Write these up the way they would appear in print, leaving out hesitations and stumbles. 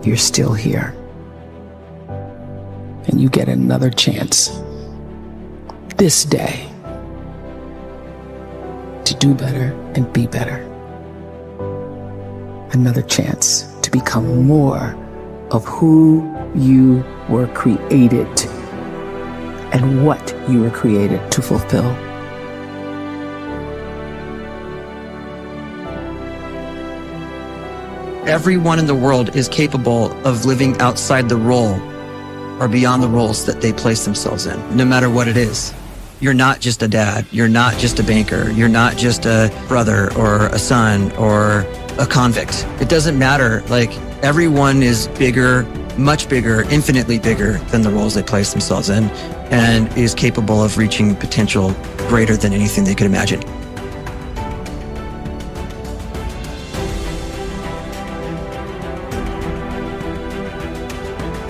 you're still here. And you get another chance this day to do better and be better. Another chance to become more of who you were created and what you were created to fulfill. Everyone in the world is capable of living outside the role or beyond the roles that they place themselves in, no matter what it is. You're not just a dad. You're not just a banker. You're not just a brother or a son or a convict. It doesn't matter. Like, everyone is bigger, much bigger, infinitely bigger than the roles they place themselves in, and is capable of reaching potential greater than anything they could imagine.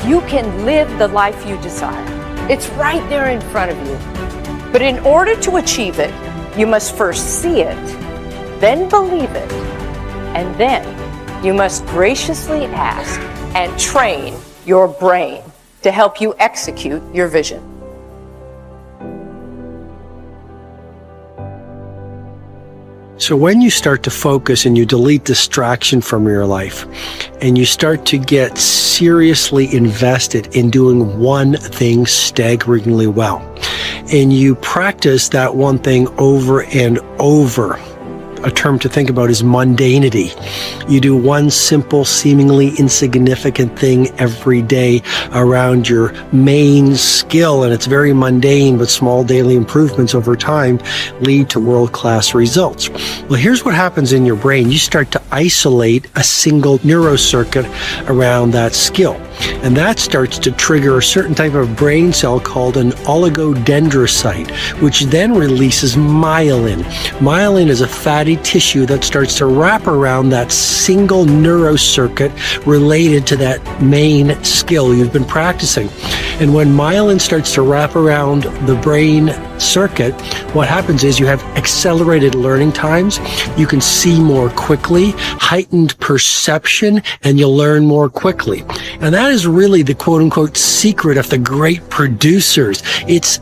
You can live the life you desire. It's right there in front of you. But in order to achieve it, you must first see it, then believe it, and then you must graciously ask and train your brain to help you execute your vision. So when you start to focus and you delete distraction from your life, and you start to get seriously invested in doing one thing staggeringly well, and you practice that one thing over and over, a term to think about is mundanity. You do one simple, seemingly insignificant thing every day around your main skill, and it's very mundane, but small daily improvements over time lead to world-class results. Well, here's what happens in your brain. You start to isolate a single neurocircuit around that skill, and that starts to trigger a certain type of brain cell called an oligodendrocyte, which then releases myelin. Myelin is a fatty tissue that starts to wrap around that single neurocircuit related to that main skill you've been practicing. And when myelin starts to wrap around the brain circuit, what happens is you have accelerated learning times, you can see more quickly, heightened perception, and you'll learn more quickly. And that is really the quote-unquote secret of the great producers. It's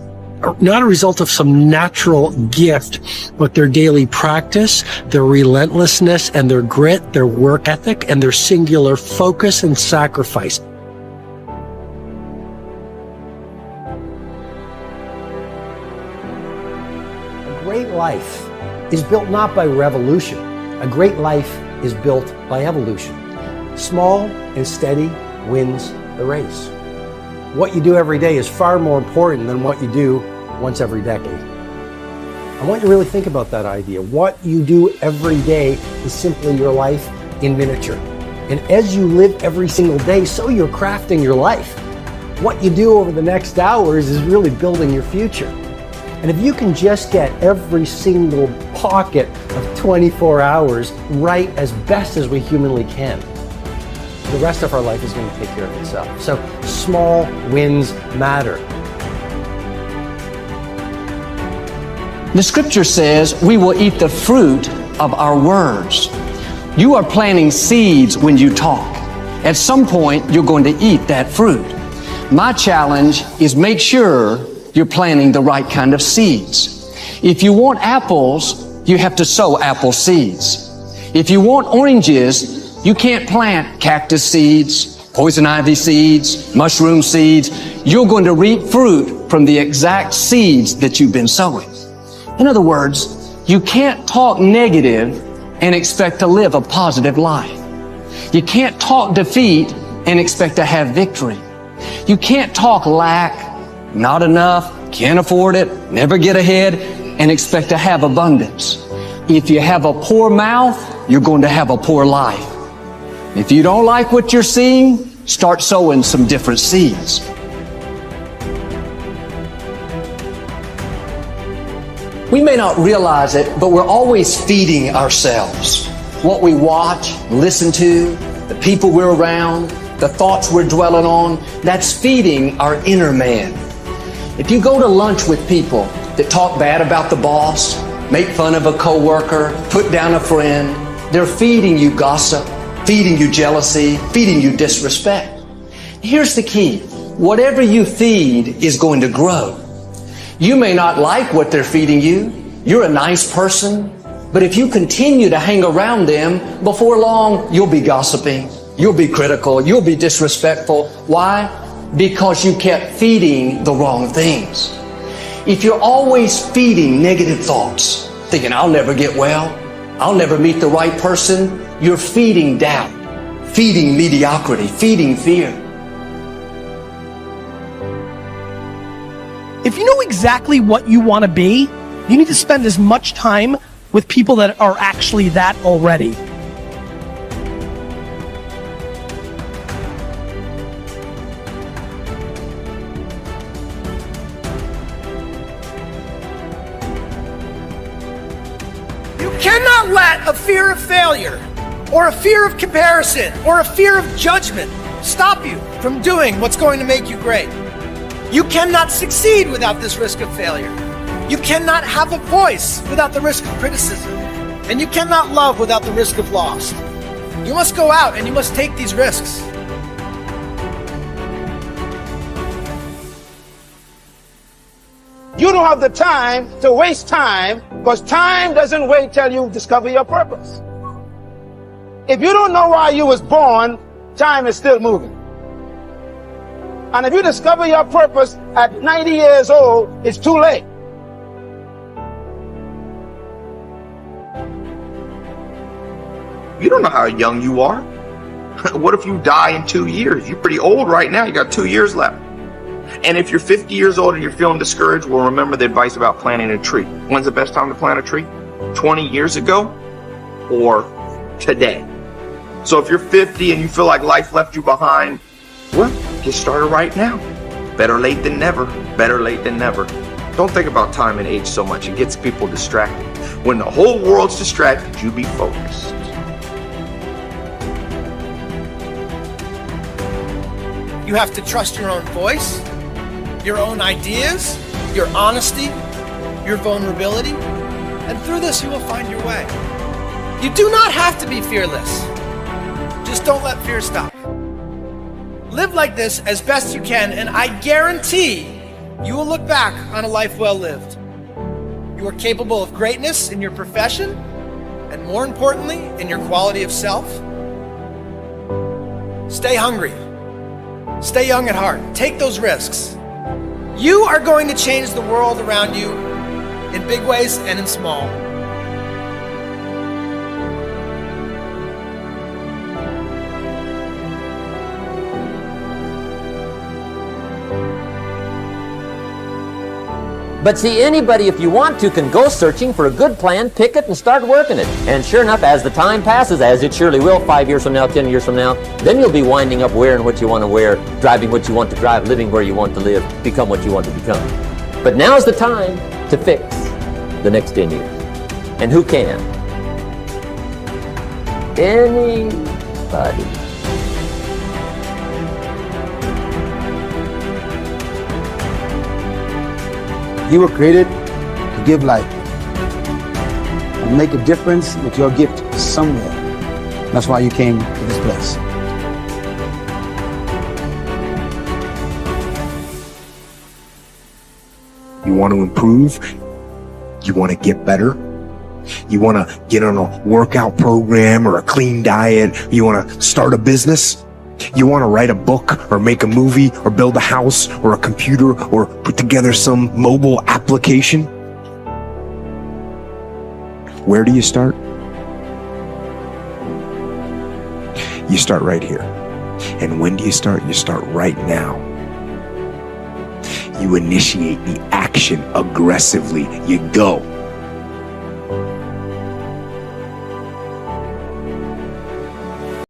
not a result of some natural gift, but their daily practice, their relentlessness and their grit, their work ethic, and their singular focus and sacrifice. A great life is built not by revolution. A great life is built by evolution. Small and steady wins the race. What you do every day is far more important than what you do once every decade. I want you to really think about that idea. What you do every day is simply your life in miniature. And as you live every single day, so you're crafting your life. What you do over the next hours is really building your future. And if you can just get every single pocket of 24 hours right as best as we humanly can, the rest of our life is going to take care of itself. So small wins matter. The scripture says we will eat the fruit of our words. You are planting seeds when you talk. At some point, you're going to eat that fruit. My challenge is make sure you're planting the right kind of seeds. If you want apples, you have to sow apple seeds. If you want oranges, you can't plant cactus seeds, poison ivy seeds, mushroom seeds. You're going to reap fruit from the exact seeds that you've been sowing. In other words, you can't talk negative and expect to live a positive life. You can't talk defeat and expect to have victory. You can't talk lack, not enough, can't afford it, never get ahead, and expect to have abundance. If you have a poor mouth, you're going to have a poor life. If you don't like what you're seeing, start sowing some different seeds. We may not realize it, but we're always feeding ourselves. What we watch, listen to, the people we're around, the thoughts we're dwelling on, that's feeding our inner man. If you go to lunch with people that talk bad about the boss, make fun of a coworker, put down a friend, they're feeding you gossip, feeding you jealousy, feeding you disrespect. Here's the key. Whatever you feed is going to grow. You may not like what they're feeding you. You're a nice person. But if you continue to hang around them, before long, you'll be gossiping. You'll be critical. You'll be disrespectful. Why? Because you kept feeding the wrong things. If you're always feeding negative thoughts, thinking, I'll never get well, I'll never meet the right person, you're feeding doubt, feeding mediocrity, feeding fear. If you know exactly what you want to be, you need to spend as much time with people that are actually that already. You cannot let a fear of failure, or a fear of comparison, or a fear of judgment stop you from doing what's going to make you great. You cannot succeed without this risk of failure. You cannot have a voice without the risk of criticism. And you cannot love without the risk of loss. You must go out and you must take these risks. You don't have the time to waste time, because time doesn't wait till you discover your purpose. If you don't know why you was born, time is still moving. And if you discover your purpose at 90 years old, it's too late. You don't know how young you are. What if you die in 2 years? You're pretty old right now. You got 2 years left. And if you're 50 years old and you're feeling discouraged, well, remember the advice about planting a tree. When's the best time to plant a tree? 20 years ago or today? So if you're 50 and you feel like life left you behind, well, get started right now. Better late than never. Better late than never. Don't think about time and age so much. It gets people distracted. When the whole world's distracted, you be focused. You have to trust your own voice, your own ideas, your honesty, your vulnerability, and through this you will find your way. You do not have to be fearless. Just don't let fear stop. Live like this as best you can, and I guarantee you will look back on a life well lived. You are capable of greatness in your profession, and more importantly, in your quality of self. Stay hungry. Stay young at heart. Take those risks. You are going to change the world around you in big ways and in small. But see, anybody, if you want to, can go searching for a good plan, pick it, and start working it. And sure enough, as the time passes, as it surely will 5 years from now, 10 years from now, then you'll be winding up wearing what you want to wear, driving what you want to drive, living where you want to live, become what you want to become. But now's the time to fix the next 10 years. And who can? Anybody. You were created to give life and make a difference with your gift somewhere. That's why you came to this place. You want to improve? You want to get better? You want to get on a workout program or a clean diet? You want to start a business? You want to write a book or make a movie or build a house or a computer or put together some mobile application? Where do you start? You start right here. And when do you start? You start right now. You initiate the action aggressively. You go.